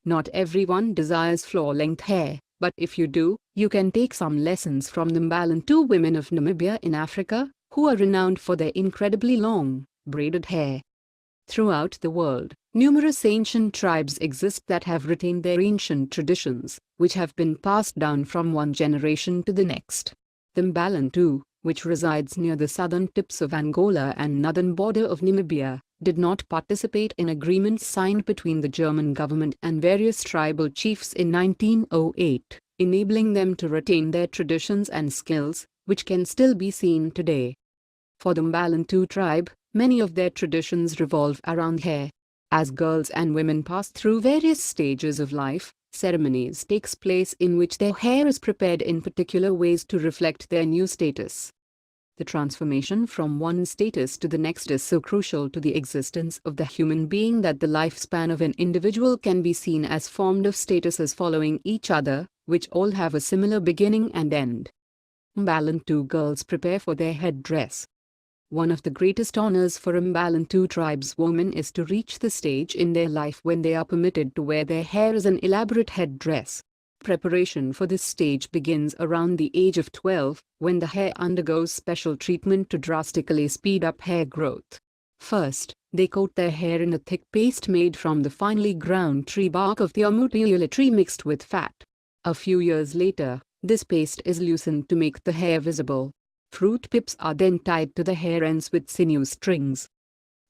Not everyone desires floor-length hair, but if you do, you can take some lessons from the Mbalantu women of Namibia in Africa, who are renowned for their incredibly long, braided hair. Throughout the world, numerous ancient tribes exist that have retained their ancient traditions, which have been passed down from one generation to the next. The Mbalantu, which resides near the southern tips of Angola and northern border of Namibia, did not participate in agreements signed between the German government and various tribal chiefs in 1908, enabling them to retain their traditions and skills, which can still be seen today. For the Mbalantu tribe, many of their traditions revolve around hair. As girls and women pass through various stages of life, ceremonies takes place in which their hair is prepared in particular ways to reflect their new status. The transformation from one status to the next is so crucial to the existence of the human being that the lifespan of an individual can be seen as formed of statuses following each other, which all have a similar beginning and end. Mbalantu girls prepare for their headdress. One of the greatest honors for Mbalantu tribes women is to reach the stage in their life when they are permitted to wear their hair as an elaborate headdress. Preparation for this stage begins around the age of 12, when the hair undergoes special treatment to drastically speed up hair growth. First, they coat their hair in a thick paste made from the finely ground tree bark of the omutuyula tree mixed with fat. A few years later, this paste is loosened to make the hair visible. Fruit pips are then tied to the hair ends with sinew strings.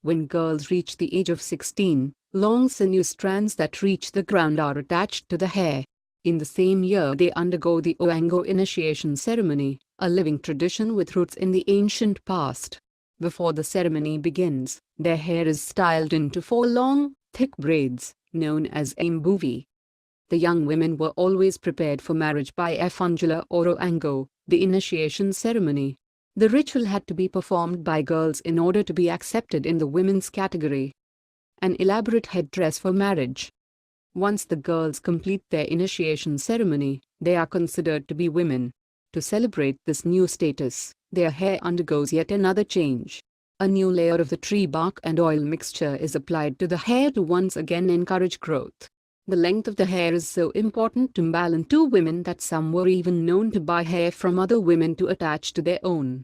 When girls reach the age of 16, long sinew strands that reach the ground are attached to the hair. In the same year they undergo the Oango initiation ceremony, a living tradition with roots in the ancient past. Before the ceremony begins, their hair is styled into 4 long, thick braids, known as imbuvi. The young women were always prepared for marriage by Efungula or Oango, the initiation ceremony. The ritual had to be performed by girls in order to be accepted in the women's category. An elaborate headdress for marriage. Once the girls complete their initiation ceremony, they are considered to be women. To celebrate this new status, their hair undergoes yet another change. A new layer of the tree bark and oil mixture is applied to the hair to once again encourage growth. The length of the hair is so important to Mbalantu women that some were even known to buy hair from other women to attach to their own.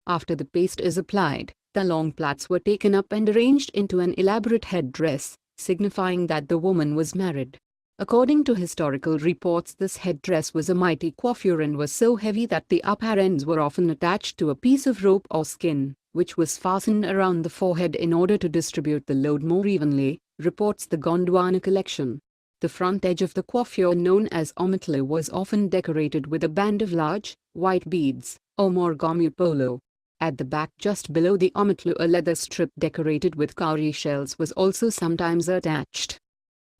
After the paste is applied, the long plaits were taken up and arranged into an elaborate headdress, signifying that the woman was married. According to historical reports, this headdress was a mighty coiffure and was so heavy that the upper ends were often attached to a piece of rope or skin, which was fastened around the forehead in order to distribute the load more evenly, reports the Gondwana collection. The front edge of the coiffure, known as omitlu, was often decorated with a band of large, white beads, or morgamu polo. At the back just below the omitlu, a leather strip decorated with cowrie shells was also sometimes attached.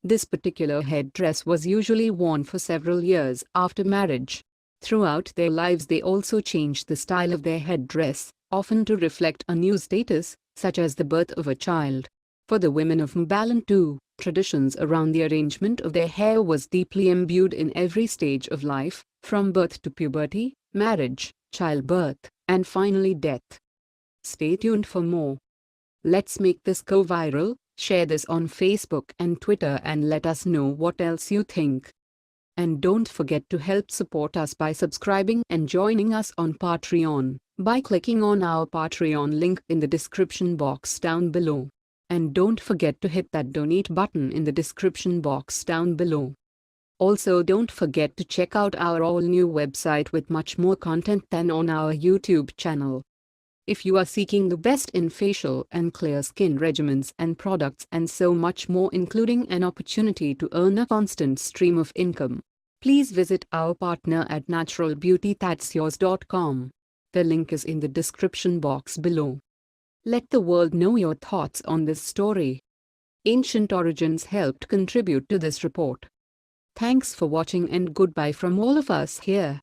This particular headdress was usually worn for several years after marriage. Throughout their lives they also changed the style of their headdress, often to reflect a new status, such as the birth of a child. For the women of Mbalantu, traditions around the arrangement of their hair was deeply imbued in every stage of life, from birth to puberty, marriage, childbirth, and finally death. Stay tuned for more. Let's make this go viral. Share this on Facebook and Twitter and let us know what else you think. And don't forget to help support us by subscribing and joining us on Patreon by clicking on our Patreon link in the description box down below. And don't forget to hit that donate button in the description box down below. Also, don't forget to check out our all-new website with much more content than on our YouTube channel. If you are seeking the best in facial and clear skin regimens and products and so much more, including an opportunity to earn a constant stream of income, please visit our partner at naturalbeautythat'syours.com. The link is in the description box below. Let the world know your thoughts on this story. Ancient origins helped contribute to this report. Thanks for watching and goodbye from all of us here.